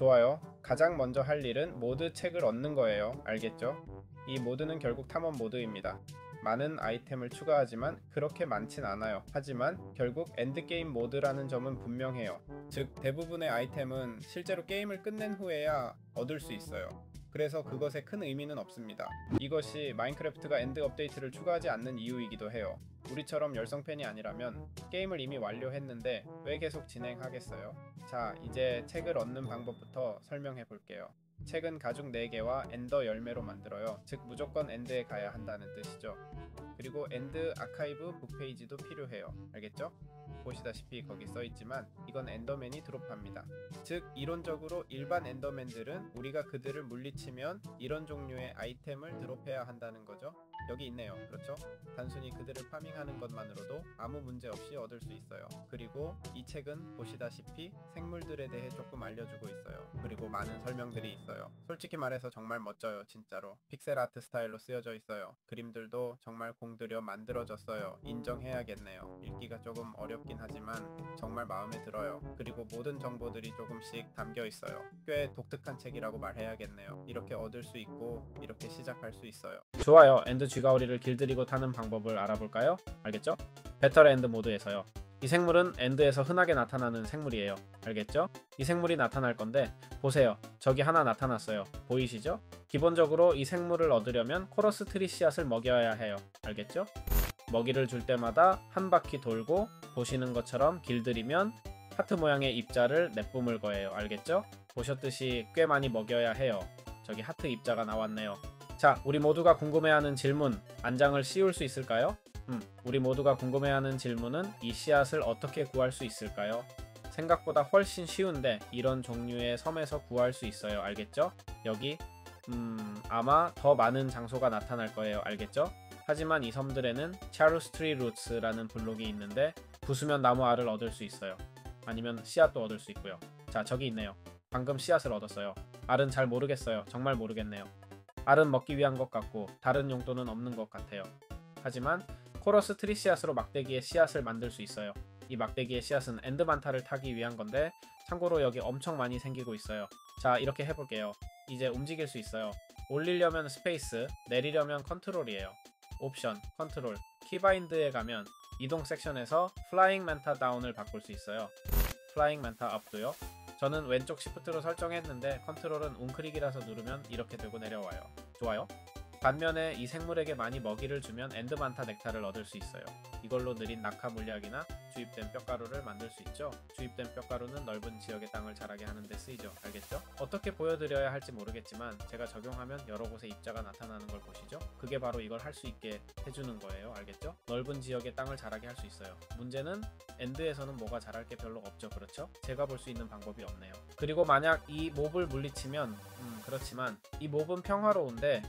좋아요. 가장 먼저 할 일은 모드 책을 얻는 거예요. 알겠죠? 이 모드는 결국 탐험 모드입니다. 많은 아이템을 추가하지만 그렇게 많진 않아요. 하지만 결국 엔드게임 모드라는 점은 분명해요. 즉 대부분의 아이템은 실제로 게임을 끝낸 후에야 얻을 수 있어요. 그래서 그것에 큰 의미는 없습니다. 이것이 마인크래프트가 엔드 업데이트를 추가하지 않는 이유이기도 해요. 우리처럼 열성팬이 아니라면 게임을 이미 완료했는데 왜 계속 진행하겠어요? 자, 이제 책을 얻는 방법부터 설명해 볼게요. 책은 가죽 4개와 엔더 열매로 만들어요. 즉 무조건 엔드에 가야 한다는 뜻이죠. 그리고 엔드 아카이브 북페이지도 필요해요. 알겠죠? 보시다시피 거기 써있지만 이건 엔더맨이 드롭합니다. 즉 이론적으로 일반 엔더맨들은 우리가 그들을 물리치면 이런 종류의 아이템을 드롭해야 한다는 거죠. 여기 있네요. 그렇죠? 단순히 그들을 파밍하는 것만으로도 아무 문제 없이 얻을 수 있어요. 그리고 이 책은 보시다시피 생물들에 대해 조금 알려주고 있어요. 그리고 많은 설명들이 있어요. 솔직히 말해서 정말 멋져요. 진짜로 픽셀 아트 스타일로 쓰여져 있어요. 그림들도 정말 공들여 만들어졌어요. 인정해야겠네요. 읽기가 조금 어렵긴 하지만 정말 마음에 들어요. 그리고 모든 정보들이 조금씩 담겨 있어요. 꽤 독특한 책이라고 말해야겠네요. 이렇게 얻을 수 있고 이렇게 시작할 수 있어요. 좋아요. 엔드 쥐가오리를 길들이고 타는 방법을 알아볼까요? 알겠죠? 배터 엔드 모드에서요. 이 생물은 엔드에서 흔하게 나타나는 생물이에요. 알겠죠? 이 생물이 나타날 건데 보세요. 저기 하나 나타났어요. 보이시죠? 기본적으로 이 생물을 얻으려면 코러스 트리 씨앗을 먹여야 해요. 알겠죠? 먹이를 줄 때마다 한 바퀴 돌고 보시는 것처럼 길들이면 하트 모양의 입자를 내뿜을 거예요. 알겠죠? 보셨듯이 꽤 많이 먹여야 해요. 저기 하트 입자가 나왔네요. 자, 우리 모두가 궁금해하는 질문, 안장을 씌울 수 있을까요? 우리 모두가 궁금해하는 질문은 이 씨앗을 어떻게 구할 수 있을까요? 생각보다 훨씬 쉬운데 이런 종류의 섬에서 구할 수 있어요. 알겠죠? 여기 아마 더 많은 장소가 나타날 거예요. 알겠죠? 하지만 이 섬들에는 차루스 트리 루츠라는 블록이 있는데 부수면 나무 알을 얻을 수 있어요. 아니면 씨앗도 얻을 수 있고요. 자, 저기 있네요. 방금 씨앗을 얻었어요. 알은 잘 모르겠어요. 정말 모르겠네요. 알은 먹기 위한 것 같고 다른 용도는 없는 것 같아요. 하지만 코러스 트리 씨앗으로 막대기의 씨앗을 만들 수 있어요. 이 막대기의 씨앗은 엔드 만타를 타기 위한 건데 참고로 여기 엄청 많이 생기고 있어요. 자, 이렇게 해볼게요. 이제 움직일 수 있어요. 올리려면 스페이스, 내리려면 컨트롤이에요. 옵션, 컨트롤, 키바인드에 가면 이동 섹션에서 플라잉 멘타 다운을 바꿀 수 있어요. 플라잉 멘타 업도요. 저는 왼쪽 시프트로 설정했는데 컨트롤은 웅크릭이라서 누르면 이렇게 들고 내려와요. 좋아요. 반면에 이 생물에게 많이 먹이를 주면 엔드 만타 넥타를 얻을 수 있어요. 이걸로 느린 낙하 물약이나 주입된 뼈가루를 만들 수 있죠. 주입된 뼈가루는 넓은 지역의 땅을 자라게 하는 데 쓰이죠. 알겠죠? 어떻게 보여드려야 할지 모르겠지만 제가 적용하면 여러 곳에 입자가 나타나는 걸 보시죠? 그게 바로 이걸 할 수 있게 해주는 거예요. 알겠죠? 넓은 지역의 땅을 자라게 할 수 있어요. 문제는 엔드에서는 뭐가 자랄 게 별로 없죠. 그렇죠? 제가 볼 수 있는 방법이 없네요. 그리고 만약 이 몹을 물리치면 그렇지만 이 몹은 평화로운데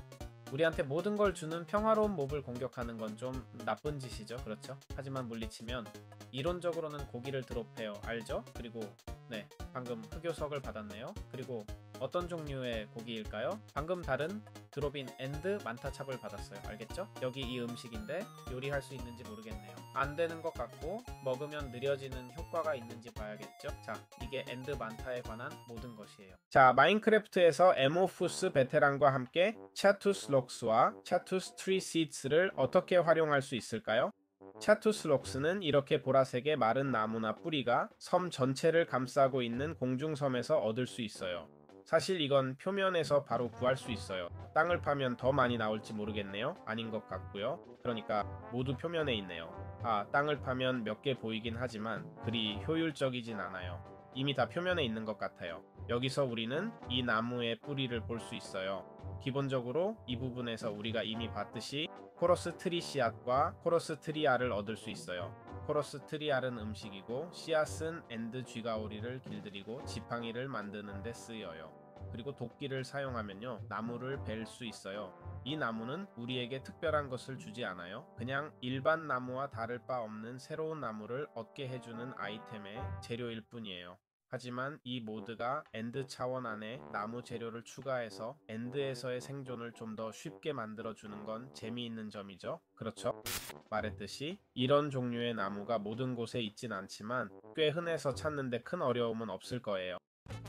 우리한테 모든 걸 주는 평화로운 몹을 공격하는 건 좀 나쁜 짓이죠. 그렇죠? 하지만 물리치면 이론적으로는 고기를 드롭해요. 알죠? 그리고 네, 방금 흑요석을 받았네요. 그리고 어떤 종류의 고기일까요? 방금 다른 드롭인 엔드 만타찹을 받았어요. 알겠죠? 여기 이 음식인데 요리할 수 있는지 모르겠네요. 안 되는 것 같고 먹으면 느려지는 효과가 있는지 봐야겠죠? 자, 이게 엔드 만타에 관한 모든 것이에요. 자, 마인크래프트에서 에모푸스 베테랑과 함께 차투스 록스와 차투스 트리 시드스를 어떻게 활용할 수 있을까요? 차투스 록스는 이렇게 보라색의 마른 나무나 뿌리가 섬 전체를 감싸고 있는 공중섬에서 얻을 수 있어요. 사실 이건 표면에서 바로 구할 수 있어요. 땅을 파면 더 많이 나올지 모르겠네요. 아닌 것 같고요. 그러니까 모두 표면에 있네요. 아, 땅을 파면 몇 개 보이긴 하지만 그리 효율적이진 않아요. 이미 다 표면에 있는 것 같아요. 여기서 우리는 이 나무의 뿌리를 볼 수 있어요. 기본적으로 이 부분에서 우리가 이미 봤듯이 코러스 트리 씨앗과 코러스 트리알을 얻을 수 있어요. 코러스 트리알은 음식이고 씨앗은 엔드 쥐가오리를 길들이고 지팡이를 만드는 데 쓰여요. 그리고 도끼를 사용하면요, 나무를 벨 수 있어요. 이 나무는 우리에게 특별한 것을 주지 않아요. 그냥 일반 나무와 다를 바 없는 새로운 나무를 얻게 해주는 아이템의 재료일 뿐이에요. 하지만 이 모드가 엔드 차원 안에 나무 재료를 추가해서 엔드에서의 생존을 좀 더 쉽게 만들어주는 건 재미있는 점이죠. 그렇죠? 말했듯이 이런 종류의 나무가 모든 곳에 있진 않지만 꽤 흔해서 찾는데 큰 어려움은 없을 거예요.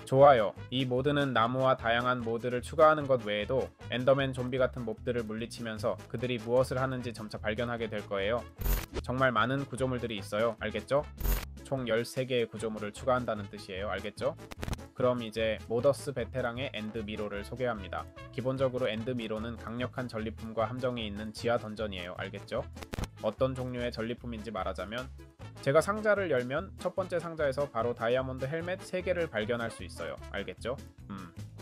좋아요. 이 모드는 나무와 다양한 모드를 추가하는 것 외에도 엔더맨 좀비 같은 몹들을 물리치면서 그들이 무엇을 하는지 점차 발견하게 될 거예요. 정말 많은 구조물들이 있어요. 알겠죠? 총 13개의 구조물을 추가한다는 뜻이에요. 알겠죠? 그럼 이제 모더스 베테랑의 엔드 미로를 소개합니다. 기본적으로 엔드 미로는 강력한 전리품과 함정이 있는 지하 던전이에요. 알겠죠? 어떤 종류의 전리품인지 말하자면 제가 상자를 열면 첫 번째 상자에서 바로 다이아몬드 헬멧 3개를 발견할 수 있어요. 알겠죠?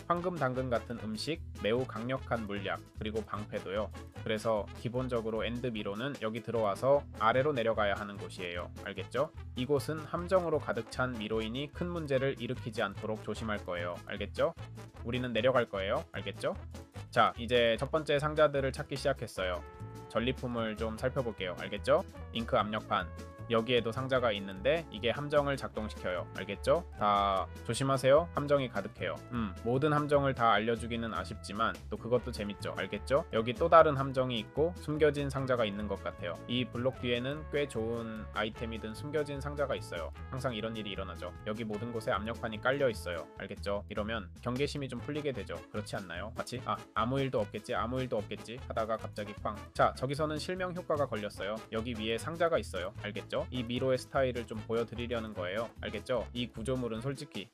황금 당근 같은 음식, 매우 강력한 물약, 그리고 방패도요. 그래서 기본적으로 엔드 미로는 여기 들어와서 아래로 내려가야 하는 곳이에요. 알겠죠? 이곳은 함정으로 가득 찬 미로이니 큰 문제를 일으키지 않도록 조심할 거예요. 알겠죠? 우리는 내려갈 거예요. 알겠죠? 자, 이제 첫 번째 상자들을 찾기 시작했어요. 전리품을 좀 살펴볼게요. 알겠죠? 잉크 압력판, 여기에도 상자가 있는데 이게 함정을 작동시켜요. 알겠죠? 다 조심하세요. 함정이 가득해요. 모든 함정을 다 알려주기는 아쉽지만 또 그것도 재밌죠. 알겠죠? 여기 또 다른 함정이 있고 숨겨진 상자가 있는 것 같아요. 이 블록 뒤에는 꽤 좋은 아이템이 든 숨겨진 상자가 있어요. 항상 이런 일이 일어나죠. 여기 모든 곳에 압력판이 깔려 있어요. 알겠죠? 이러면 경계심이 좀 풀리게 되죠. 그렇지 않나요? 마치 아무 일도 없겠지, 아무 일도 없겠지 하다가 갑자기 쾅. 자, 저기서는 실명 효과가 걸렸어요. 여기 위에 상자가 있어요. 알겠죠? 이 미로의 스타일을 좀 보여드리려는 거예요. 알겠죠? 이 구조물은 솔직히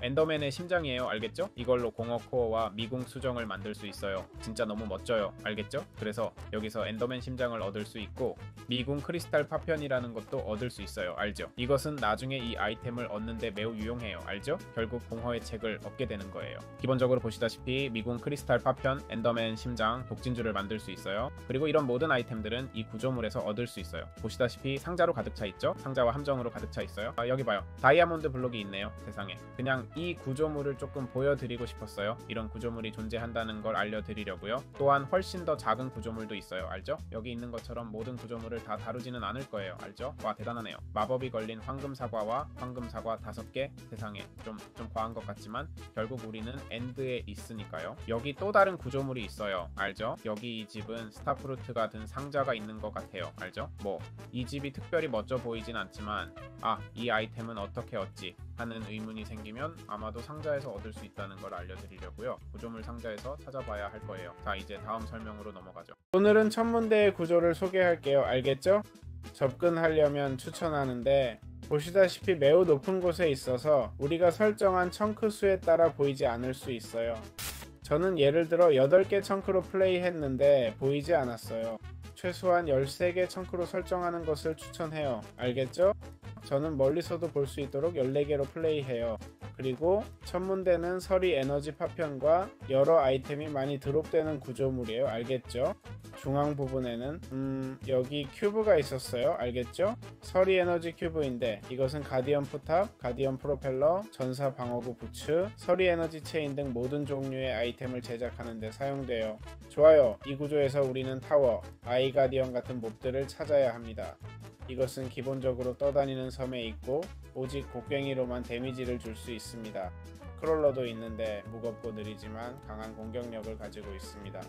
엔더맨의 심장이에요. 알겠죠? 이걸로 공허 코어와 미궁 수정을 만들 수 있어요. 진짜 너무 멋져요. 알겠죠? 그래서 여기서 엔더맨 심장을 얻을 수 있고 미궁 크리스탈 파편이라는 것도 얻을 수 있어요. 알죠? 이것은 나중에 이 아이템을 얻는데 매우 유용해요. 알죠? 결국 공허의 책을 얻게 되는 거예요. 기본적으로 보시다시피 미궁 크리스탈 파편, 엔더맨 심장, 독진주를 만들 수 있어요. 그리고 이런 모든 아이템들은 이 구조물에서 얻을 수 있어요. 보시다시피 상자로 가득 차 있죠? 상자와 함정으로 가득 차 있어요. 여기 봐요. 다이아몬드 블록이 있네요. 세상에. 그냥 이 구조물을 조금 보여드리고 싶었어요. 이런 구조물이 존재한다는 걸 알려드리려고요. 또한 훨씬 더 작은 구조물도 있어요. 알죠? 여기 있는 것처럼 모든 구조물을 다 다루지는 않을 거예요. 알죠? 와, 대단하네요. 마법이 걸린 황금 사과와 황금 사과 5개. 세상에. 좀 과한 것 같지만 결국 우리는 엔드에 있으니까요. 여기 또 다른 구조물이 있어요. 알죠? 여기 이 집은 스타프루트가 든 상자가 있는 것 같아요. 알죠? 이 집이 특별히 멋져 보이진 않지만 이 아이템은 어떻게 얻지? 하는 의문이 생기면 아마도 상자에서 얻을 수 있다는 걸 알려드리려고요. 구조물 상자에서 찾아봐야 할 거예요. 자, 이제 다음 설명으로 넘어가죠. 오늘은 천문대의 구조를 소개할게요. 알겠죠? 접근하려면 추천하는데 보시다시피 매우 높은 곳에 있어서 우리가 설정한 청크 수에 따라 보이지 않을 수 있어요. 저는 예를 들어 8개 청크로 플레이했는데 보이지 않았어요. 최소한 13개 청크로 설정하는 것을 추천해요. 알겠죠? 저는 멀리서도 볼 수 있도록 14개로 플레이해요. 그리고 천문대는 서리 에너지 파편과 여러 아이템이 많이 드롭되는 구조물이에요. 알겠죠? 중앙 부분에는 여기 큐브가 있었어요. 알겠죠? 서리 에너지 큐브인데 이것은 가디언 포탑, 가디언 프로펠러, 전사 방어구 부츠, 서리 에너지 체인 등 모든 종류의 아이템을 제작하는 데 사용돼요. 좋아요. 이 구조에서 우리는 타워, 아이 가디언 같은 몹들을 찾아야 합니다. 이것은 기본적으로 떠다니는 섬에 있고 오직 곡괭이로만 데미지를 줄 수 있습니다. 크롤러도 있는데 무겁고 느리지만 강한 공격력을 가지고 있습니다.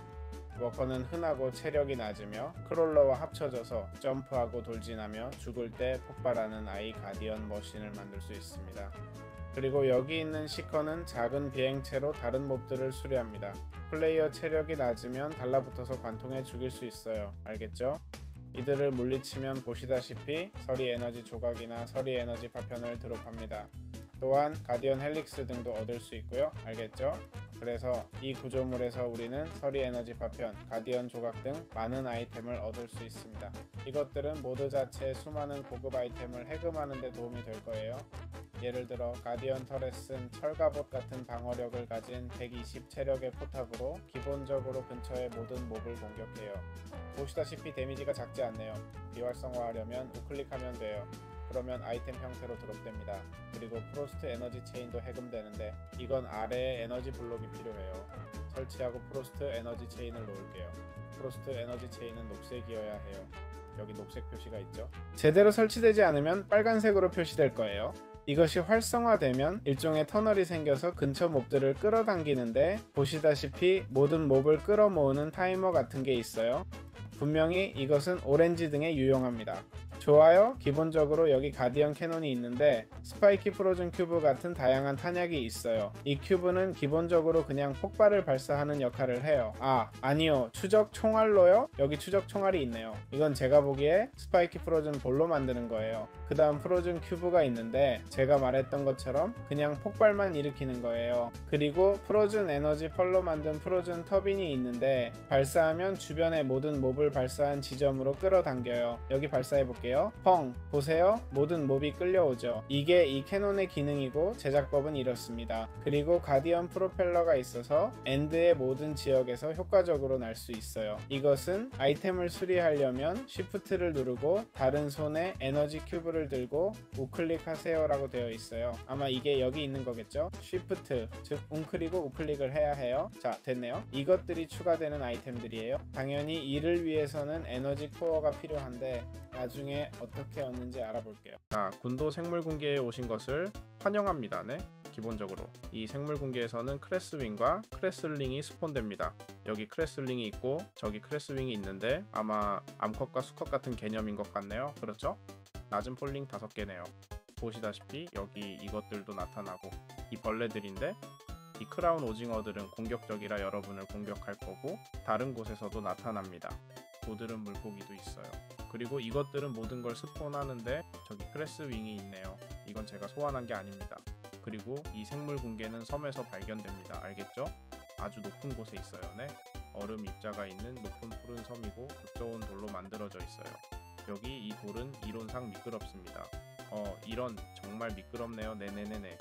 워커는 흔하고 체력이 낮으며 크롤러와 합쳐져서 점프하고 돌진하며 죽을 때 폭발하는 아이 가디언 머신을 만들 수 있습니다. 그리고 여기 있는 시커는 작은 비행체로 다른 몹들을 수리합니다. 플레이어 체력이 낮으면 달라붙어서 관통해 죽일 수 있어요. 알겠죠? 이들을 물리치면 보시다시피 서리 에너지 조각이나 서리 에너지 파편을 드롭합니다. 또한 가디언 헬릭스 등도 얻을 수 있고요. 알겠죠? 그래서 이 구조물에서 우리는 서리 에너지 파편, 가디언 조각 등 많은 아이템을 얻을 수 있습니다. 이것들은 모드 자체에 수많은 고급 아이템을 해금하는 데 도움이 될 거예요. 예를 들어 가디언 터렛은 철갑옷 같은 방어력을 가진 120 체력의 포탑으로 기본적으로 근처의 모든 몹을 공격해요. 보시다시피 데미지가 작지 않네요. 비활성화하려면 우클릭하면 돼요. 그러면 아이템 형태로 드롭됩니다. 그리고 프로스트 에너지 체인도 해금되는데 이건 아래에 에너지 블록이 필요해요. 설치하고 프로스트 에너지 체인을 놓을게요. 프로스트 에너지 체인은 녹색이어야 해요. 여기 녹색 표시가 있죠? 제대로 설치되지 않으면 빨간색으로 표시될 거예요. 이것이 활성화되면 일종의 터널이 생겨서 근처 몹들을 끌어당기는데 보시다시피 모든 몹을 끌어모으는 타이머 같은 게 있어요. 분명히 이것은 오렌지 등에 유용합니다. 좋아요. 기본적으로 여기 가디언 캐논이 있는데 스파이키 프로즌 큐브 같은 다양한 탄약이 있어요. 이 큐브는 기본적으로 그냥 폭발을 발사하는 역할을 해요. 아니요. 추적 총알로요? 여기 추적 총알이 있네요. 이건 제가 보기에 스파이키 프로즌 볼로 만드는 거예요. 그 다음 프로즌 큐브가 있는데 제가 말했던 것처럼 그냥 폭발만 일으키는 거예요. 그리고 프로즌 에너지 펄로 만든 프로즌 터빈이 있는데 발사하면 주변의 모든 몹을 발사한 지점으로 끌어당겨요. 여기 발사해 볼게요. 펑! 보세요. 모든 몹이 끌려오죠. 이게 이 캐논의 기능이고 제작법은 이렇습니다. 그리고 가디언 프로펠러가 있어서 엔드의 모든 지역에서 효과적으로 날 수 있어요. 이것은 아이템을 수리하려면 쉬프트를 누르고 다른 손에 에너지 큐브를 들고 우클릭 하세요 라고 되어 있어요. 아마 이게 여기 있는 거겠죠? 쉬프트, 즉 웅크리고 우클릭을 해야 해요. 자, 됐네요. 이것들이 추가되는 아이템들이에요. 당연히 이를 위해서는 에너지 코어가 필요한데 나중에 어떻게 얻는지 알아볼게요. 자, 군도 생물군계에 오신 것을 환영합니다. 네, 기본적으로 이 생물군계에서는 크레스윙과 크레슬링이 스폰됩니다. 여기 크레슬링이 있고 저기 크레스윙이 있는데 아마 암컷과 수컷 같은 개념인 것 같네요. 그렇죠? 낮은 폴링 5개네요. 보시다시피 여기 이것들도 나타나고 이 벌레들인데 이 크라운 오징어들은 공격적이라 여러분을 공격할 거고 다른 곳에서도 나타납니다. 고드름 물고기도 있어요. 그리고 이것들은 모든 걸 스폰하는데 저기 크레스윙이 있네요. 이건 제가 소환한 게 아닙니다. 그리고 이 생물 군계는 섬에서 발견됩니다. 알겠죠? 아주 높은 곳에 있어요. 네? 얼음 입자가 있는 높은 푸른 섬이고 두꺼운 돌로 만들어져 있어요. 여기 이 돌은 이론상 미끄럽습니다. 이런 정말 미끄럽네요. 네네네네.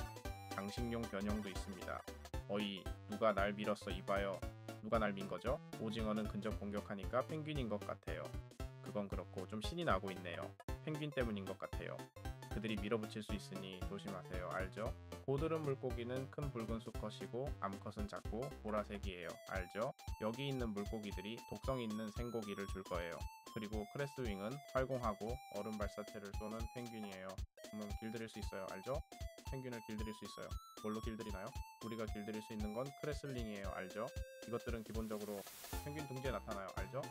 장식용 변형도 있습니다. 어이, 누가 날 밀었어 이봐요. 누가 날 민 거죠? 오징어는 근접 공격하니까 펭귄인 것 같아요. 그건 그렇고 좀 신이 나고 있네요. 펭귄 때문인 것 같아요. 그들이 밀어붙일 수 있으니 조심하세요. 알죠? 고드름 물고기는 큰 붉은 수컷이고 암컷은 작고 보라색이에요. 알죠? 여기 있는 물고기들이 독성 있는 생고기를 줄 거예요. 그리고 크레스윙은 활공하고 얼음 발사체를 쏘는 펭귄이에요. 길들일 수 있어요. 알죠? 펭귄을 길들일 수 있어요. 뭘로 길들이나요? 우리가 길들일 수 있는 건 크레슬링이에요. 알죠? 이것들은 기본적으로 펭귄 둥지에 나타나요. 알죠?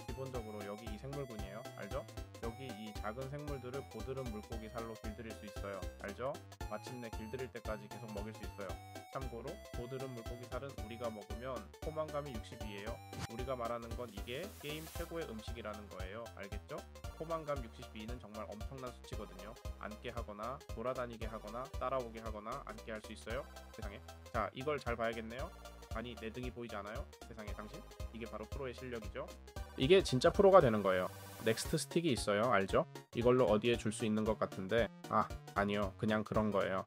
기본적으로 여기 이 생물군이에요. 알죠? 여기 이 작은 생물들을 고드름 물고기 살로 길들일 수 있어요. 알죠? 마침내 길들일 때까지 계속 먹일 수 있어요. 참고로 고드름 물고기 살은 우리가 먹으면 포만감이 62예요. 우리가 말하는 건 이게 게임 최고의 음식이라는 거예요. 알겠죠? 포만감 62는 정말 엄청난 수치거든요. 앉게 하거나 돌아다니게 하거나 따라오게 하거나 앉게 할 수 있어요. 세상에. 자, 이걸 잘 봐야겠네요. 아니, 내 등이 보이지 않아요? 세상에, 당신? 이게 바로 프로의 실력이죠. 이게 진짜 프로가 되는 거예요. 넥스트 스틱이 있어요. 알죠? 이걸로 어디에 줄 수 있는 것 같은데 아니요. 그냥 그런 거예요.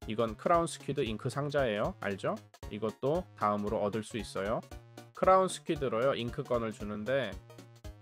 이건 크라운 스퀴드 잉크 상자예요. 알죠? 이것도 다음으로 얻을 수 있어요. 크라운 스퀴드로요 잉크건을 주는데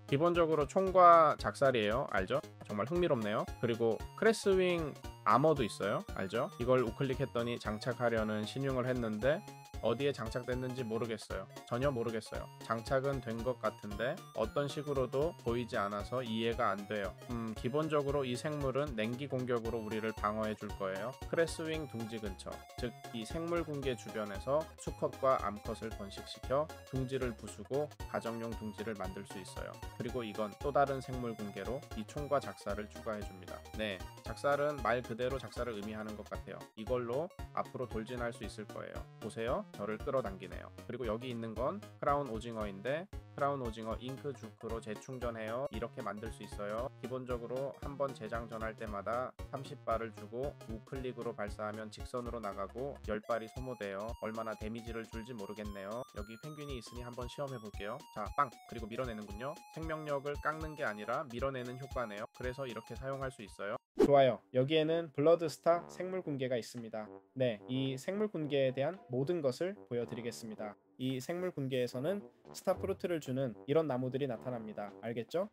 기본적으로 총과 작살이에요. 알죠? 정말 흥미롭네요. 그리고 크레스윙 아머도 있어요. 알죠? 이걸 우클릭했더니 장착하려는 신용을 했는데 어디에 장착됐는지 모르겠어요. 전혀 모르겠어요. 장착은 된 것 같은데 어떤 식으로도 보이지 않아서 이해가 안 돼요. 기본적으로 이 생물은 냉기 공격으로 우리를 방어해 줄 거예요. 크레스윙 둥지 근처, 즉 이 생물 군계 주변에서 수컷과 암컷을 번식시켜 둥지를 부수고 가정용 둥지를 만들 수 있어요. 그리고 이건 또 다른 생물 군계로 이 총과 작살을 추가해 줍니다. 네, 작살은 말 그대로 작살을 의미하는 것 같아요. 이걸로 앞으로 돌진할 수 있을 거예요. 보세요. 저를 끌어당기네요. 그리고 여기 있는 건 크라운 오징어인데 크라운 오징어 잉크 주크로 재충전해요. 이렇게 만들 수 있어요. 기본적으로 한번 재장전할 때마다 30발을 주고 우클릭으로 발사하면 직선으로 나가고 10발이 소모돼요. 얼마나 데미지를 줄지 모르겠네요. 여기 펭귄이 있으니 한번 시험해 볼게요. 자, 빵! 그리고 밀어내는군요. 생명력을 깎는 게 아니라 밀어내는 효과네요. 그래서 이렇게 사용할 수 있어요. 좋아요. 여기에는 블러드스타 생물 군계가 있습니다. 네, 이 생물 군계에 대한 모든 것을 보여드리겠습니다. 이 생물 군계에서는 스타프루트를 주는 이런 나무들이 나타납니다. 알겠죠?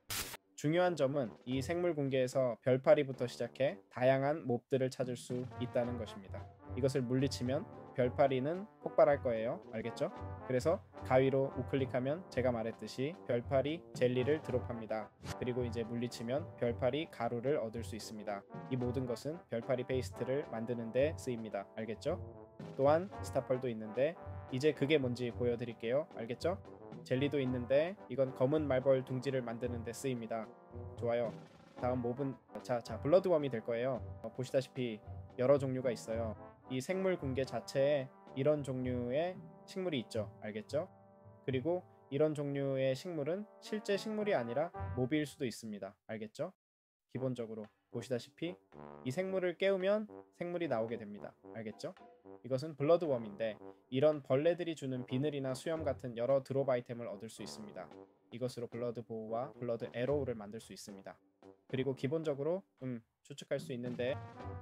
중요한 점은 이 생물 군계에서 별파리부터 시작해 다양한 몹들을 찾을 수 있다는 것입니다. 이것을 물리치면 별파리는 폭발할 거예요. 알겠죠? 그래서 가위로 우클릭하면 제가 말했듯이 별파리 젤리를 드롭합니다. 그리고 이제 물리치면 별파리 가루를 얻을 수 있습니다. 이 모든 것은 별파리 페이스트를 만드는 데 쓰입니다. 알겠죠? 또한 스타펄도 있는데 이제 그게 뭔지 보여드릴게요. 알겠죠? 젤리도 있는데 이건 검은 말벌 둥지를 만드는 데 쓰입니다. 좋아요. 다음 몹은 자 블러드웜이 될 거예요. 보시다시피 여러 종류가 있어요. 이 생물 군계 자체에 이런 종류의 식물이 있죠. 알겠죠? 그리고 이런 종류의 식물은 실제 식물이 아니라 몹일 수도 있습니다. 알겠죠? 기본적으로 보시다시피 이 생물을 깨우면 생물이 나오게 됩니다. 알겠죠? 이것은 블러드웜인데 이런 벌레들이 주는 비늘이나 수염 같은 여러 드롭 아이템을 얻을 수 있습니다. 이것으로 블러드 보우와 블러드 에로우를 만들 수 있습니다. 그리고 기본적으로 추측할 수 있는데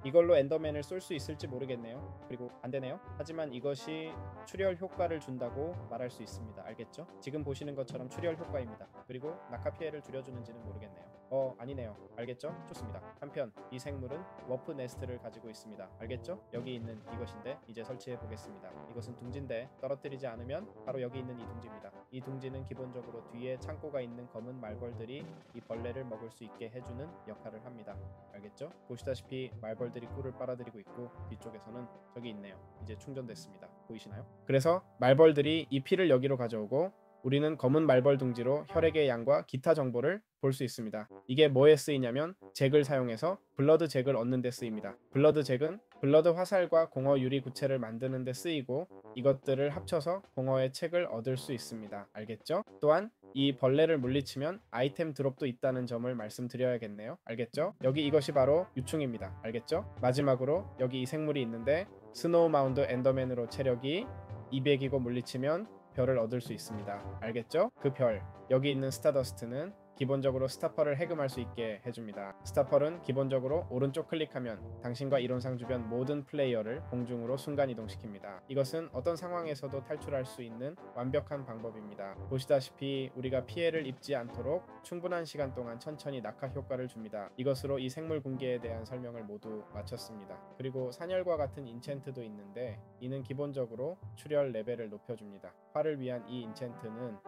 이걸로 엔더맨을 쏠 수 있을지 모르겠네요. 그리고 안되네요. 하지만 이것이 출혈 효과를 준다고 말할 수 있습니다. 알겠죠? 지금 보시는 것처럼 출혈 효과입니다. 그리고 낙하 피해를 줄여주는지는 모르겠네요. 아니네요. 알겠죠? 좋습니다. 한편 이 생물은 워프 네스트를 가지고 있습니다. 알겠죠? 여기 있는 이것인데 이제 설치해 보겠습니다. 이것은 둥지인데 떨어뜨리지 않으면 바로 여기 있는 이 둥지입니다. 이 둥지는 기본적으로 뒤에 창고가 있는 검은 말벌들이 이 벌레를 먹을 수 있게 해주는 역할을 합니다. 알겠죠? 보시다시피 말벌들이 꿀을 빨아들이고 있고 뒤쪽에서는 저기 있네요. 이제 충전됐습니다. 보이시나요? 그래서 말벌들이 이 피를 여기로 가져오고 우리는 검은 말벌 둥지로 혈액의 양과 기타 정보를 볼 수 있습니다. 이게 뭐에 쓰이냐면 잭을 사용해서 블러드 잭을 얻는 데 쓰입니다. 블러드 잭은 블러드 화살과 공허 유리 구체를 만드는 데 쓰이고 이것들을 합쳐서 공허의 책을 얻을 수 있습니다. 알겠죠? 또한 이 벌레를 물리치면 아이템 드롭도 있다는 점을 말씀드려야겠네요. 알겠죠? 여기 이것이 바로 유충입니다. 알겠죠? 마지막으로 여기 이 생물이 있는데 스노우 마운드 엔더맨으로 체력이 200이고 물리치면 별을 얻을 수 있습니다. 알겠죠? 그 별, 여기 있는 스타더스트는 기본적으로 스타펄을 해금할 수 있게 해줍니다. 스타펄은 기본적으로 오른쪽 클릭하면 당신과 이론상 주변 모든 플레이어를 공중으로 순간이동시킵니다. 이것은 어떤 상황에서도 탈출할 수 있는 완벽한 방법입니다. 보시다시피 우리가 피해를 입지 않도록 충분한 시간 동안 천천히 낙하 효과를 줍니다. 이것으로 이 생물 군계에 대한 설명을 모두 마쳤습니다. 그리고 산열과 같은 인챈트도 있는데 이는 기본적으로 출혈 레벨을 높여줍니다. 활을 위한 이 인챈트는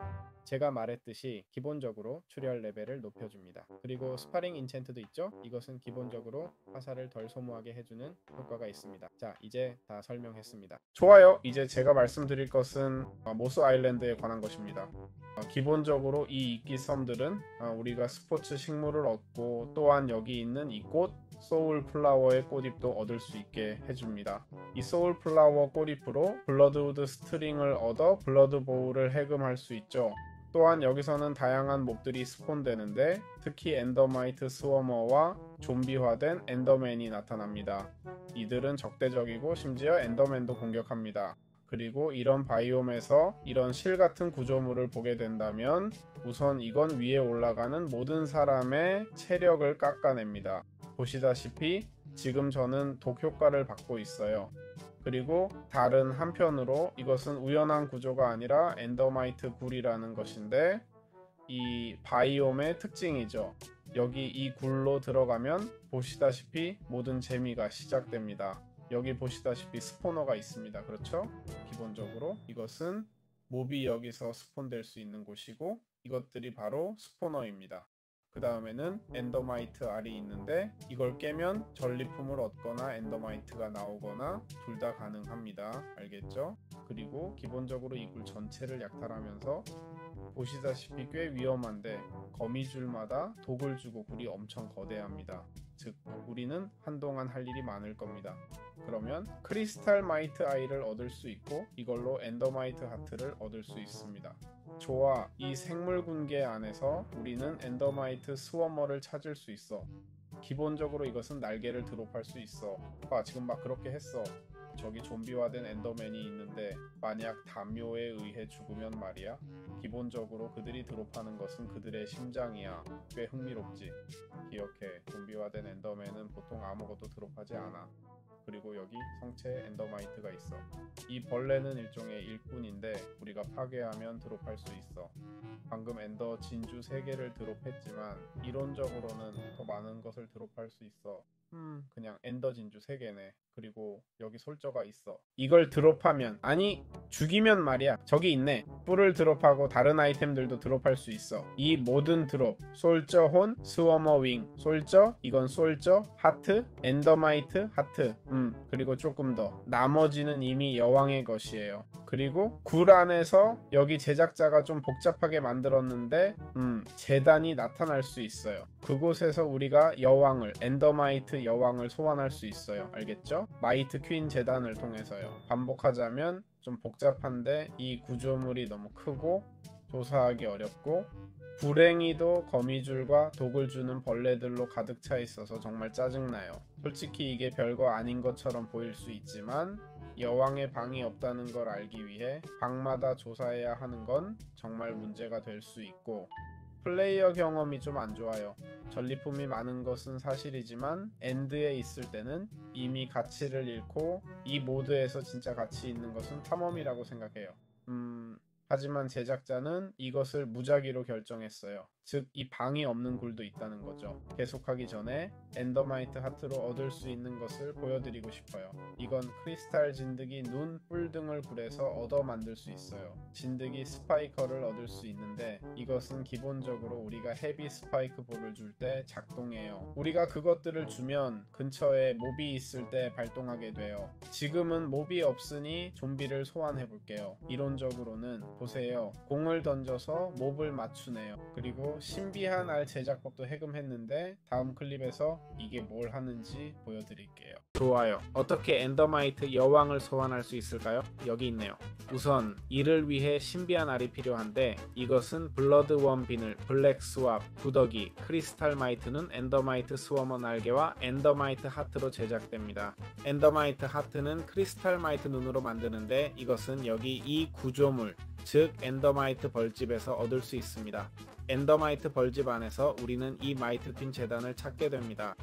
제가 말했듯이 기본적으로 출혈 레벨을 높여줍니다. 그리고 스파링 인챈트도 있죠? 이것은 기본적으로 화살을 덜 소모하게 해주는 효과가 있습니다. 자, 이제 다 설명했습니다. 좋아요. 이제 제가 말씀드릴 것은 모스 아일랜드에 관한 것입니다. 기본적으로 이 이끼 섬들은 우리가 스포츠 식물을 얻고 또한 여기 있는 이 꽃 소울 플라워의 꽃잎도 얻을 수 있게 해줍니다. 이 소울 플라워 꽃잎으로 블러드우드 스트링을 얻어 블러드 보우를 해금할 수 있죠. 또한 여기서는 다양한 몹들이 스폰되는데 특히 엔더마이트 스워머와 좀비화된 엔더맨이 나타납니다. 이들은 적대적이고 심지어 엔더맨도 공격합니다. 그리고 이런 바이옴에서 이런 실 같은 구조물을 보게 된다면 우선 이건 위에 올라가는 모든 사람의 체력을 깎아냅니다. 보시다시피 지금 저는 독 효과를 받고 있어요. 그리고 다른 한편으로 이것은 우연한 구조가 아니라 엔더마이트 굴이라는 것인데 이 바이옴의 특징이죠. 여기 이 굴로 들어가면 보시다시피 모든 재미가 시작됩니다. 여기 보시다시피 스포너가 있습니다. 그렇죠? 기본적으로 이것은 몹이 여기서 스폰될 수 있는 곳이고 이것들이 바로 스포너입니다. 그 다음에는 엔더마이트 알이 있는데 이걸 깨면 전리품을 얻거나 엔더마이트가 나오거나 둘 다 가능합니다. 알겠죠? 그리고 기본적으로 이 굴 전체를 약탈하면서 보시다시피 꽤 위험한데 거미줄마다 독을 주고 굴이 엄청 거대합니다. 즉 우리는 한동안 할 일이 많을 겁니다. 그러면 크리스탈 마이트 아이를 얻을 수 있고 이걸로 엔더마이트 하트를 얻을 수 있습니다. 좋아, 이 생물 군계 안에서 우리는 엔더마이트 스워머를 찾을 수 있어. 기본적으로 이것은 날개를 드롭할 수 있어. 지금 막 그렇게 했어. 저기 좀비화된 엔더맨이 있는데 만약 담요에 의해 죽으면 말이야. 기본적으로 그들이 드롭하는 것은 그들의 심장이야. 꽤 흥미롭지. 기억해, 좀비화된 엔더맨은 보통 아무것도 드롭하지 않아. 그리고 여기 성체 엔더마이트가 있어. 이 벌레는 일종의 일꾼인데 우리가 파괴하면 드롭할 수 있어. 방금 엔더 진주 3개를 드롭했지만 이론적으로는 더 많은 것을 드롭할 수 있어. 그냥 엔더 진주 3개네. 그리고 여기 솔저가 있어. 이걸 드롭하면, 아니 죽이면 말이야, 저기 있네, 뿔을 드롭하고 다른 아이템들도 드롭할 수 있어. 이 모든 드롭, 솔저 혼, 스워머 윙, 솔저, 이건 솔저, 하트, 엔더마이트, 하트, 그리고 조금 더, 나머지는 이미 여왕의 것이에요. 그리고 굴 안에서 여기 제작자가 좀 복잡하게 만들었는데 재단이 나타날 수 있어요. 그곳에서 우리가 여왕을, 엔더마이트 여왕을 소환할 수 있어요. 알겠죠? 마이트 퀸 재단을 통해서요. 반복하자면 좀 복잡한데 이 구조물이 너무 크고 조사하기 어렵고 불행히도 거미줄과 독을 주는 벌레들로 가득 차 있어서 정말 짜증나요. 솔직히 이게 별거 아닌 것처럼 보일 수 있지만 여왕의 방이 없다는 걸 알기 위해 방마다 조사해야 하는 건 정말 문제가 될 수 있고, 플레이어 경험이 좀 안 좋아요. 전리품이 많은 것은 사실이지만 엔드에 있을 때는 이미 가치를 잃고 이 모드에서 진짜 가치 있는 것은 탐험이라고 생각해요. 하지만 제작자는 이것을 무작위로 결정했어요. 즉, 이 방이 없는 굴도 있다는 거죠. 계속하기 전에 엔더마이트 하트로 얻을 수 있는 것을 보여드리고 싶어요. 이건 크리스탈 진드기 눈, 뿔 등을 굴해서 얻어 만들 수 있어요. 진드기 스파이커를 얻을 수 있는데 이것은 기본적으로 우리가 헤비 스파이크 볼을 줄 때 작동해요. 우리가 그것들을 주면 근처에 몹이 있을 때 발동하게 돼요. 지금은 몹이 없으니 좀비를 소환해 볼게요. 이론적으로는 보세요. 공을 던져서 몹을 맞추네요. 그리고 신비한 알 제작법도 해금했는데 다음 클립에서 이게 뭘 하는지 보여드릴게요. 좋아요. 어떻게 엔더마이트 여왕을 소환할 수 있을까요? 여기 있네요. 우선 이를 위해 신비한 알이 필요한데 이것은 블러드웜 비늘, 블랙 스왑, 구더기, 크리스탈 마이트는 엔더마이트 스워머 날개와 엔더마이트 하트로 제작됩니다. 엔더마이트 하트는 크리스탈 마이트 눈으로 만드는데 이것은 여기 이 구조물, 즉 엔더마이트 벌집에서 얻을 수 있습니다. 엔더마이트 벌집 안에서 우리는 이 마이트 퀸 재단을 찾게 됩니다.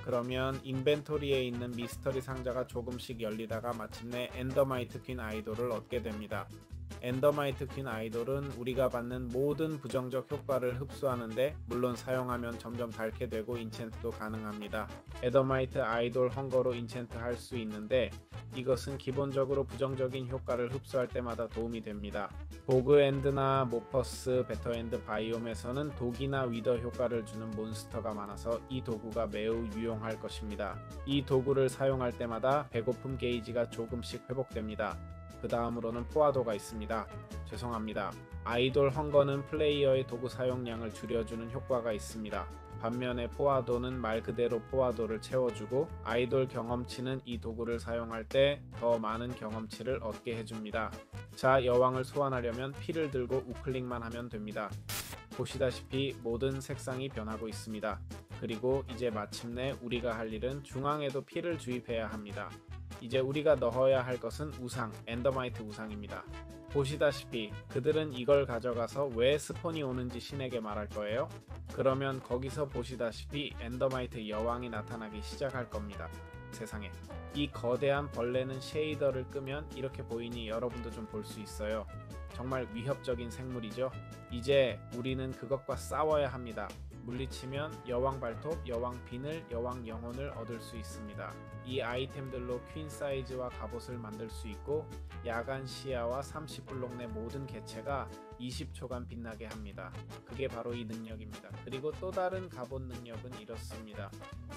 그러면 인벤토리에 있는 미스터리 상자가 조금씩 열리다가 마침내 엔더마이트 퀸 아이돌을 얻게 됩니다. 엔더마이트 퀸 아이돌은 우리가 받는 모든 부정적 효과를 흡수하는데 물론 사용하면 점점 닳게 되고 인챈트도 가능합니다. 엔더마이트 아이돌 헝거로 인챈트 할 수 있는데 이것은 기본적으로 부정적인 효과를 흡수할 때마다 도움이 됩니다. 보그엔드나 모퍼스, 배터엔드 바이옴에서는 독이나 위더 효과를 주는 몬스터가 많아서 이 도구가 매우 유용할 것입니다. 이 도구를 사용할 때마다 배고픔 게이지가 조금씩 회복됩니다. 그 다음으로는 포화도가 있습니다. 죄송합니다. 아이돌 헝거는 플레이어의 도구 사용량을 줄여주는 효과가 있습니다. 반면에 포화도는 말 그대로 포화도를 채워주고 아이돌 경험치는 이 도구를 사용할 때 더 많은 경험치를 얻게 해줍니다. 자, 여왕을 소환하려면 피를 들고 우클릭만 하면 됩니다. 보시다시피 모든 색상이 변하고 있습니다. 그리고 이제 마침내 우리가 할 일은 중앙에도 피를 주입해야 합니다. 이제 우리가 넣어야 할 것은 우상, 엔더마이트 우상입니다. 보시다시피 그들은 이걸 가져가서 왜 스폰이 오는지 신에게 말할 거예요. 그러면 거기서 보시다시피 엔더마이트 여왕이 나타나기 시작할 겁니다. 세상에, 이 거대한 벌레는 쉐이더를 끄면 이렇게 보이니 여러분도 좀 볼 수 있어요. 정말 위협적인 생물이죠. 이제 우리는 그것과 싸워야 합니다. 물리치면 여왕 발톱, 여왕 비늘, 여왕 영혼을 얻을 수 있습니다. 이 아이템들로 퀸 사이즈와 갑옷을 만들 수 있고 야간 시야와 30블록 내 모든 개체가 20초간 빛나게 합니다. 그게 바로 이 능력입니다. 그리고 또 다른 갑옷 능력은 이렇습니다.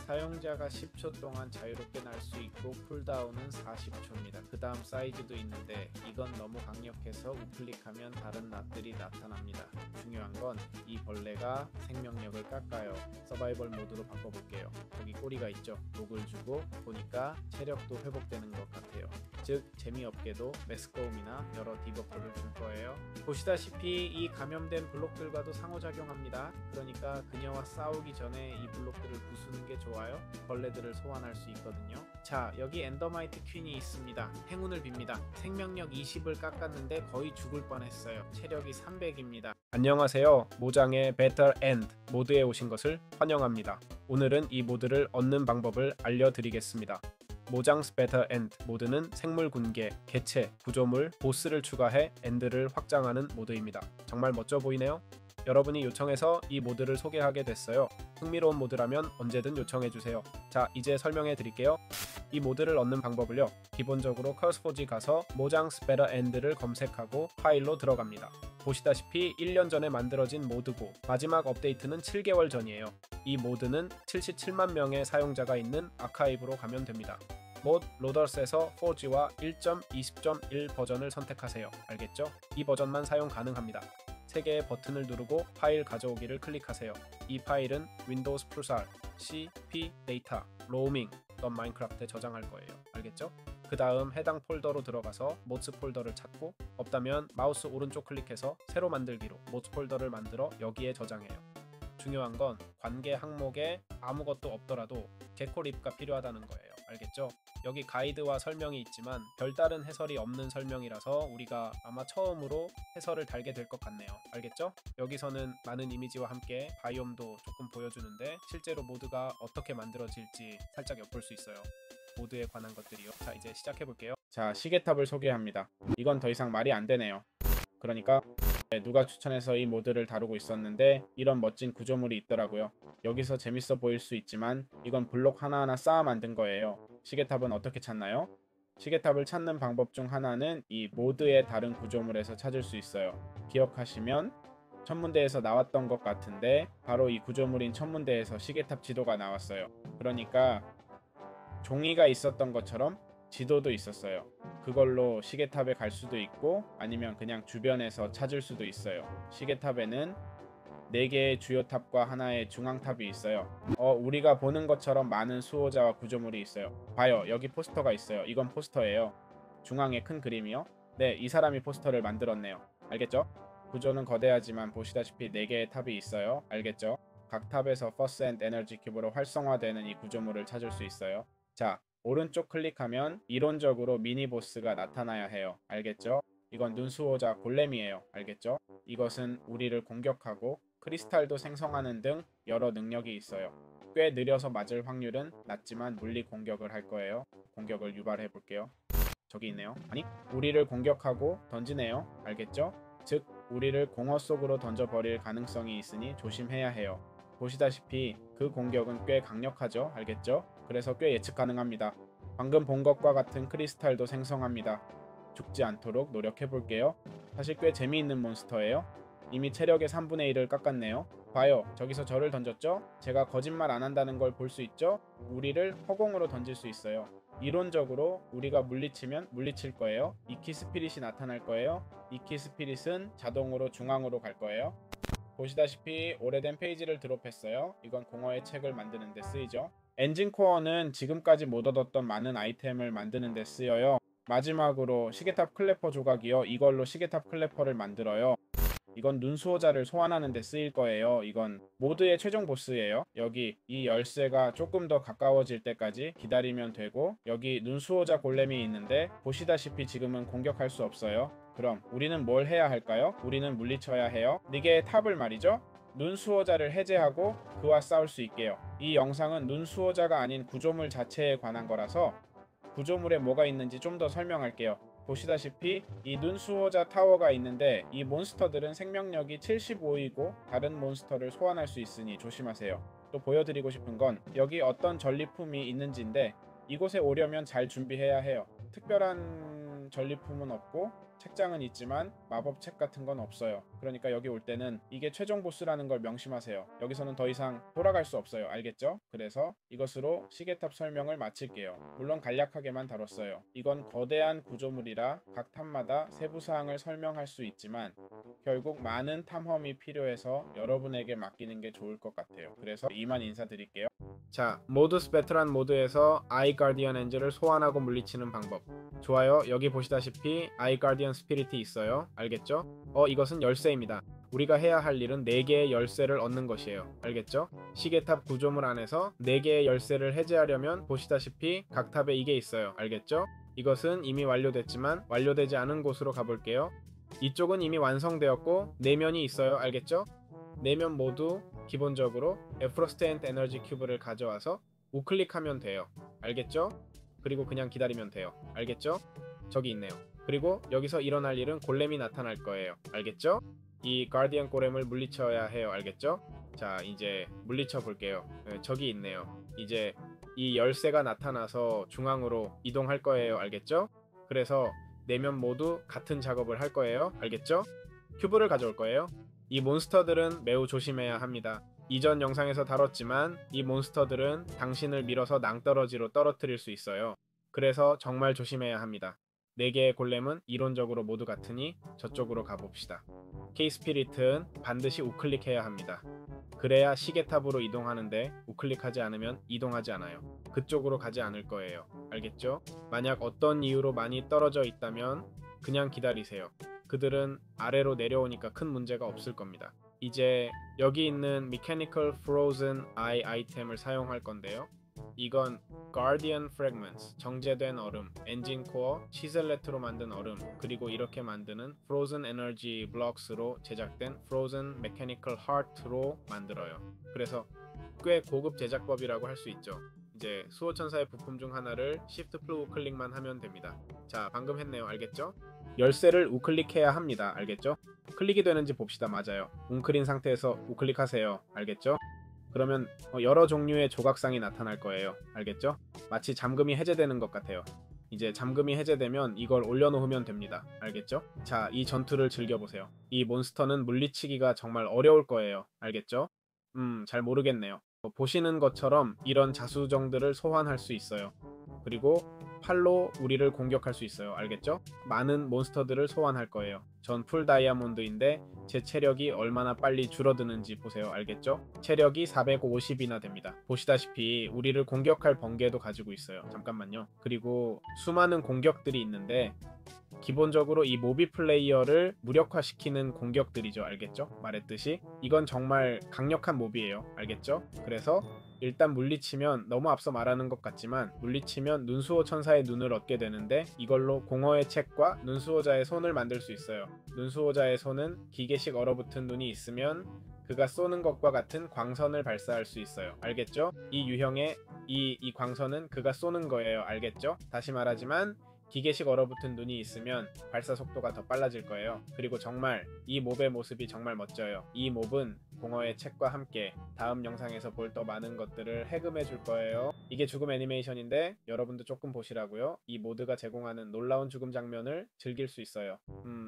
사용자가 10초 동안 자유롭게 날 수 있고 쿨다운은 40초입니다. 그 다음 사이즈도 있는데 이건 너무 강력해서 우클릭하면 다른 낫들이 나타납니다. 중요한 건 이 벌레가 생명력을 깎아요. 서바이벌 모드로 바꿔볼게요. 여기 꼬리가 있죠. 독을 주고 보니까 체력도 회복되는 것 같아요. 즉 재미없게도 매스꺼움이나 여러 디버프를 줄 거예요. 보시다시피 이 감염된 블록들과도 상호작용합니다. 그러니까 그녀와 싸우기 전에 이 블록들을 부수는 게 좋아요. 벌레들을 소환할 수 있거든요. 자, 여기 엔더마이트 퀸이 있습니다. 행운을 빕니다. 생명력 20을 깎았는데 거의 죽을 뻔했어요. 체력이 300입니다. 안녕하세요. 모장의 Better End 모드에 오신 것을 환영합니다. 오늘은 이 모드를 얻는 방법을 알려드리겠습니다. 모장스 Better End 모드는 생물 군계, 개체, 구조물, 보스를 추가해 엔드를 확장하는 모드입니다. 정말 멋져 보이네요. 여러분이 요청해서 이 모드를 소개하게 됐어요. 흥미로운 모드라면 언제든 요청해주세요. 자, 이제 설명해 드릴게요. 이 모드를 얻는 방법을요, 기본적으로 커스포지 가서 모장스 베터 엔드를 검색하고 파일로 들어갑니다. 보시다시피 1년 전에 만들어진 모드고 마지막 업데이트는 7개월 전이에요. 이 모드는 77만 명의 사용자가 있는 아카이브로 가면 됩니다. mod 로더스에서 4G와 1.20.1 버전을 선택하세요. 알겠죠? 이 버전만 사용 가능합니다. 3개의 버튼을 누르고 파일 가져오기를 클릭하세요. 이 파일은 윈도우스 풀살, cp data, roaming, .minecraft에 저장할 거예요. 알겠죠? 그 다음 해당 폴더로 들어가서 mods 폴더를 찾고 없다면 마우스 오른쪽 클릭해서 새로 만들기로 mods 폴더를 만들어 여기에 저장해요. 중요한 건 관계 항목에 아무것도 없더라도 개코립가 필요하다는 거예요. 알겠죠? 여기 가이드와 설명이 있지만 별다른 해설이 없는 설명이라서 우리가 아마 처음으로 해설을 달게 될 것 같네요. 알겠죠? 여기서는 많은 이미지와 함께 바이옴도 조금 보여주는데 실제로 모드가 어떻게 만들어질지 살짝 엿볼 수 있어요. 모드에 관한 것들이요. 자, 이제 시작해볼게요. 자, 시계탑을 소개합니다. 이건 더 이상 말이 안 되네요. 그러니까 누가 추천해서 이 모드를 다루고 있었는데 이런 멋진 구조물이 있더라고요. 여기서 재밌어 보일 수 있지만 이건 블록 하나하나 쌓아 만든 거예요. 시계탑은 어떻게 찾나요? 시계탑을 찾는 방법 중 하나는 이 모드의 다른 구조물에서 찾을 수 있어요. 기억하시면 천문대에서 나왔던 것 같은데 바로 이 구조물인 천문대에서 시계탑 지도가 나왔어요. 그러니까 종이가 있었던 것처럼 지도도 있었어요. 그걸로 시계탑에 갈 수도 있고 아니면 그냥 주변에서 찾을 수도 있어요. 시계탑에는 4개의 주요 탑과 하나의 중앙탑이 있어요. 우리가 보는 것처럼 많은 수호자와 구조물이 있어요. 봐요. 여기 포스터가 있어요. 이건 포스터예요. 중앙에 큰 그림이요. 네, 이 사람이 포스터를 만들었네요. 알겠죠? 구조는 거대하지만 보시다시피 4개의 탑이 있어요. 알겠죠? 각 탑에서 퍼스 앤 에너지 큐브로 활성화되는 이 구조물을 찾을 수 있어요. 자, 오른쪽 클릭하면 이론적으로 미니 보스가 나타나야 해요. 알겠죠? 이건 눈수호자 골렘이에요. 알겠죠? 이것은 우리를 공격하고 크리스탈도 생성하는 등 여러 능력이 있어요. 꽤 느려서 맞을 확률은 낮지만 물리 공격을 할 거예요. 공격을 유발해 볼게요. 저기 있네요. 아니, 우리를 공격하고 던지네요. 알겠죠? 즉, 우리를 공허 속으로 던져버릴 가능성이 있으니 조심해야 해요. 보시다시피 그 공격은 꽤 강력하죠. 알겠죠? 그래서 꽤 예측 가능합니다. 방금 본 것과 같은 크리스탈도 생성합니다. 죽지 않도록 노력해 볼게요. 사실 꽤 재미있는 몬스터예요. 이미 체력의 3분의 1을 깎았네요. 봐요. 저기서 저를 던졌죠? 제가 거짓말 안 한다는 걸 볼 수 있죠? 우리를 허공으로 던질 수 있어요. 이론적으로 우리가 물리치면 물리칠 거예요. 이키 스피릿이 나타날 거예요. 이키 스피릿은 자동으로 중앙으로 갈 거예요. 보시다시피 오래된 페이지를 드롭했어요. 이건 공허의 책을 만드는 데 쓰이죠. 엔진 코어는 지금까지 못 얻었던 많은 아이템을 만드는 데 쓰여요. 마지막으로 시계탑 클래퍼 조각이요. 이걸로 시계탑 클래퍼를 만들어요. 이건 눈수호자를 소환하는 데 쓰일 거예요. 이건 모드의 최종 보스예요. 여기 이 열쇠가 조금 더 가까워질 때까지 기다리면 되고 여기 눈수호자 골렘이 있는데 보시다시피 지금은 공격할 수 없어요. 그럼 우리는 뭘 해야 할까요? 우리는 물리쳐야 해요. 이게 탑을 말이죠. 눈수호자를 해제하고 그와 싸울 수 있게요. 이 영상은 눈수호자가 아닌 구조물 자체에 관한 거라서 구조물에 뭐가 있는지 좀 더 설명할게요. 보시다시피 이 눈수호자 타워가 있는데 이 몬스터들은 생명력이 75이고 다른 몬스터를 소환할 수 있으니 조심하세요. 또 보여드리고 싶은 건 여기 어떤 전리품이 있는지인데 이곳에 오려면 잘 준비해야 해요. 특별한 전리품은 없고 책장은 있지만 마법책 같은 건 없어요. 그러니까 여기 올 때는 이게 최종 보스라는 걸 명심하세요. 여기서는 더 이상 돌아갈 수 없어요. 알겠죠? 그래서 이것으로 시계탑 설명을 마칠게요. 물론 간략하게만 다뤘어요. 이건 거대한 구조물이라 각 탑마다 세부사항을 설명할 수 있지만 결국 많은 탐험이 필요해서 여러분에게 맡기는 게 좋을 것 같아요. 그래서 이만 인사드릴게요. 자, 모드스 베테랑 모드에서 아이 가디언 엔젤을 소환하고 물리치는 방법. 좋아요. 여기 보시다시피 아이 가디언 스피릿이 있어요. 알겠죠? 이것은 열쇠입니다. 우리가 해야 할 일은 4개의 열쇠를 얻는 것이에요. 알겠죠? 시계탑 구조물 안에서 4개의 열쇠를 해제하려면 보시다시피 각 탑에 이게 있어요. 알겠죠? 이것은 이미 완료됐지만 완료되지 않은 곳으로 가볼게요. 이쪽은 이미 완성되었고 4면이 있어요. 알겠죠? 4면 모두 기본적으로 에프로스트 앤 에너지 큐브를 가져와서 우클릭하면 돼요. 알겠죠? 그리고 그냥 기다리면 돼요. 알겠죠? 저기 있네요. 그리고 여기서 일어날 일은 골렘이 나타날 거예요. 알겠죠? 이 가디언 골렘을 물리쳐야 해요. 알겠죠? 자, 이제 물리쳐 볼게요. 저기 있네요. 이제 이 열쇠가 나타나서 중앙으로 이동할 거예요. 알겠죠? 그래서 내면 모두 같은 작업을 할 거예요. 알겠죠? 큐브를 가져올 거예요. 이 몬스터들은 매우 조심해야 합니다. 이전 영상에서 다뤘지만 이 몬스터들은 당신을 밀어서 낭떠러지로 떨어뜨릴 수 있어요. 그래서 정말 조심해야 합니다. 4개의 골렘은 이론적으로 모두 같으니 저쪽으로 가봅시다. K-스피릿은 반드시 우클릭해야 합니다. 그래야 시계탑으로 이동하는데 우클릭하지 않으면 이동하지 않아요. 그쪽으로 가지 않을 거예요. 알겠죠? 만약 어떤 이유로 많이 떨어져 있다면 그냥 기다리세요. 그들은 아래로 내려오니까 큰 문제가 없을 겁니다. 이제 여기 있는 Mechanical Frozen Eye 아이템을 사용할 건데요. 이건 Guardian Fragments, 정제된 얼음, 엔진 코어, 치즐레트로 만든 얼음, 그리고 이렇게 만드는 Frozen Energy Blocks로 제작된 Frozen Mechanical Heart로 만들어요. 그래서 꽤 고급 제작법이라고 할 수 있죠. 이제 수호천사의 부품 중 하나를 Shift 우클릭만 하면 됩니다. 자, 방금 했네요. 알겠죠? 열쇠를 우클릭해야 합니다. 알겠죠? 클릭이 되는지 봅시다. 맞아요. 웅크린 상태에서 우클릭하세요. 알겠죠? 그러면 여러 종류의 조각상이 나타날 거예요. 알겠죠? 마치 잠금이 해제되는 것 같아요. 이제 잠금이 해제되면 이걸 올려놓으면 됩니다. 알겠죠? 자, 이 전투를 즐겨보세요. 이 몬스터는 물리치기가 정말 어려울 거예요. 알겠죠? 잘 모르겠네요. 보시는 것처럼 이런 자수정들을 소환할 수 있어요. 그리고 팔로 우리를 공격할 수 있어요. 알겠죠? 많은 몬스터들을 소환할 거예요. 전 풀 다이아몬드인데 제 체력이 얼마나 빨리 줄어드는지 보세요. 알겠죠? 체력이 450이나 됩니다. 보시다시피 우리를 공격할 번개도 가지고 있어요. 잠깐만요. 그리고 수많은 공격들이 있는데 기본적으로 이 모비 플레이어를 무력화시키는 공격들이죠. 알겠죠? 말했듯이 이건 정말 강력한 몹이에요. 알겠죠? 그래서 일단 물리치면 너무 앞서 말하는 것 같지만 물리치면 눈수호 천사의 눈을 얻게 되는데 이걸로 공허의 책과 눈수호자의 손을 만들 수 있어요. 눈수호자의 손은 기계식 얼어붙은 눈이 있으면 그가 쏘는 것과 같은 광선을 발사할 수 있어요. 알겠죠? 이 유형의 이 광선은 그가 쏘는 거예요. 알겠죠? 다시 말하지만 기계식 얼어붙은 눈이 있으면 발사 속도가 더 빨라질 거예요. 그리고 정말 이 몹의 모습이 정말 멋져요. 이 몹은 공허의 책과 함께 다음 영상에서 볼 더 많은 것들을 해금해 줄 거예요. 이게 죽음 애니메이션인데 여러분도 조금 보시라고요. 이 모드가 제공하는 놀라운 죽음 장면을 즐길 수 있어요.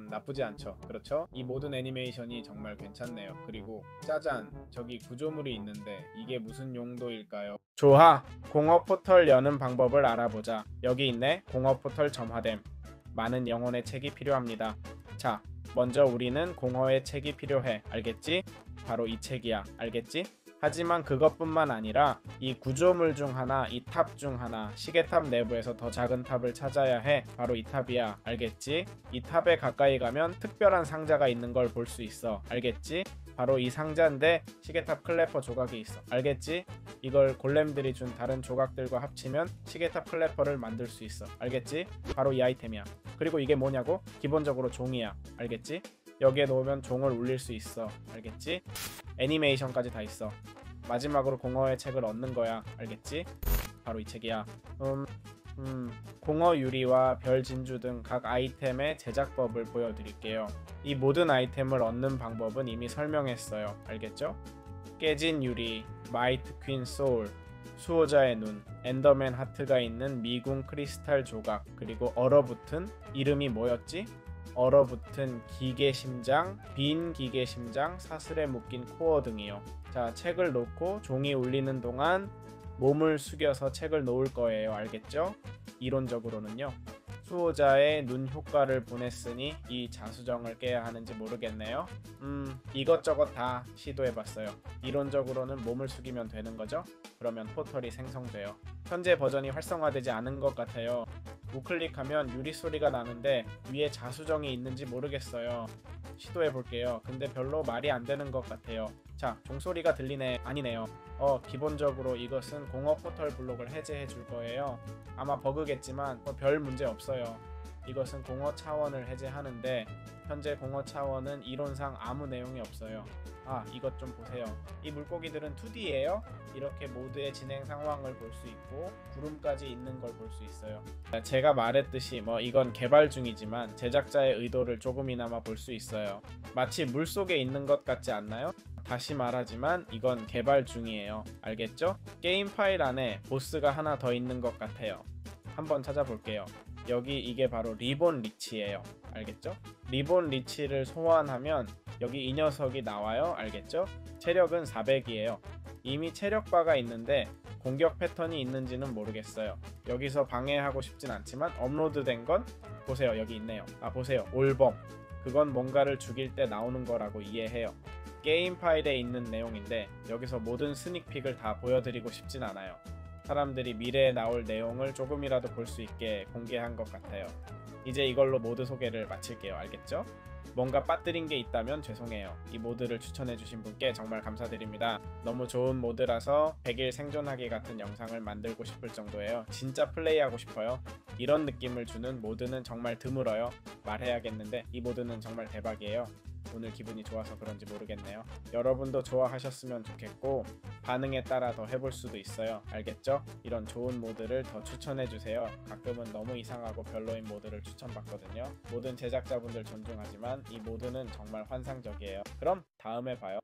나쁘지 않죠. 그렇죠? 이 모든 애니메이션이 정말 괜찮네요. 그리고 짜잔, 저기 구조물이 있는데 이게 무슨 용도일까요? 좋아, 공허 포털 여는 방법을 알아보자. 여기 있네. 공허 포털 점화됨. 많은 영혼의 책이 필요합니다. 자, 먼저 우리는 공허의 책이 필요해. 알겠지? 바로 이 책이야. 알겠지? 하지만 그것뿐만 아니라 이 구조물 중 하나, 이 탑 중 하나, 시계탑 내부에서 더 작은 탑을 찾아야 해. 바로 이 탑이야. 알겠지? 이 탑에 가까이 가면 특별한 상자가 있는 걸 볼 수 있어. 알겠지? 바로 이 상자인데 시계탑 클래퍼 조각이 있어. 알겠지? 이걸 골렘들이 준 다른 조각들과 합치면 시계탑 클래퍼를 만들 수 있어. 알겠지? 바로 이 아이템이야. 그리고 이게 뭐냐고? 기본적으로 종이야. 알겠지? 여기에 놓으면 종을 울릴 수 있어. 알겠지? 애니메이션까지 다 있어. 마지막으로 공허의 책을 얻는 거야. 알겠지? 바로 이 책이야. 공허 유리와 별 진주 등 각 아이템의 제작법을 보여드릴게요. 이 모든 아이템을 얻는 방법은 이미 설명했어요. 알겠죠? 깨진 유리, 마이트 퀸 소울, 수호자의 눈, 엔더맨 하트가 있는 미궁 크리스탈 조각, 그리고 얼어붙은 이름이 뭐였지? 얼어붙은 기계심장, 빈 기계심장, 사슬에 묶인 코어 등이요. 자, 책을 놓고 종이 울리는 동안 몸을 숙여서 책을 놓을 거예요. 알겠죠? 이론적으로는요. 수호자의 눈 효과를 보냈으니 이 자수정을 깨야 하는지 모르겠네요. 이것저것 다 시도해봤어요. 이론적으로는 몸을 숙이면 되는 거죠? 그러면 포털이 생성돼요. 현재 버전이 활성화되지 않은 것 같아요. 우클릭하면 유리 소리가 나는데 위에 자수정이 있는지 모르겠어요. 시도해볼게요. 근데 별로 말이 안 되는 것 같아요. 자, 종소리가 들리네. 아니네요. 기본적으로 이것은 공허 포털 블록을 해제해 줄 거예요. 아마 버그겠지만 별 문제 없어요. 이것은 공허 차원을 해제하는데 현재 공허 차원은 이론상 아무 내용이 없어요. 이것 좀 보세요. 이 물고기들은 2D예요. 이렇게 모드의 진행 상황을 볼 수 있고 구름까지 있는 걸 볼 수 있어요. 제가 말했듯이 이건 개발 중이지만 제작자의 의도를 조금이나마 볼 수 있어요. 마치 물속에 있는 것 같지 않나요? 다시 말하지만 이건 개발 중이에요. 알겠죠? 게임 파일 안에 보스가 하나 더 있는 것 같아요. 한번 찾아볼게요. 여기 이게 바로 리본 리치예요. 알겠죠? 리본 리치를 소환하면 여기 이 녀석이 나와요. 알겠죠? 체력은 400이에요. 이미 체력바가 있는데 공격 패턴이 있는지는 모르겠어요. 여기서 방해하고 싶진 않지만 업로드된 건 보세요. 여기 있네요. 보세요. 올범. 그건 뭔가를 죽일 때 나오는 거라고 이해해요. 게임 파일에 있는 내용인데 여기서 모든 스닉픽을 다 보여드리고 싶진 않아요. 사람들이 미래에 나올 내용을 조금이라도 볼 수 있게 공개한 것 같아요. 이제 이걸로 모드 소개를 마칠게요. 알겠죠? 뭔가 빠뜨린 게 있다면 죄송해요. 이 모드를 추천해주신 분께 정말 감사드립니다. 너무 좋은 모드라서 100일 생존하기 같은 영상을 만들고 싶을 정도예요. 진짜 플레이하고 싶어요. 이런 느낌을 주는 모드는 정말 드물어요. 말해야겠는데 이 모드는 정말 대박이에요. 오늘 기분이 좋아서 그런지 모르겠네요. 여러분도 좋아하셨으면 좋겠고 반응에 따라 더 해볼 수도 있어요. 알겠죠? 이런 좋은 모드를 더 추천해주세요. 가끔은 너무 이상하고 별로인 모드를 추천받거든요. 모든 제작자분들 존중하지만 이 모드는 정말 환상적이에요. 그럼 다음에 봐요.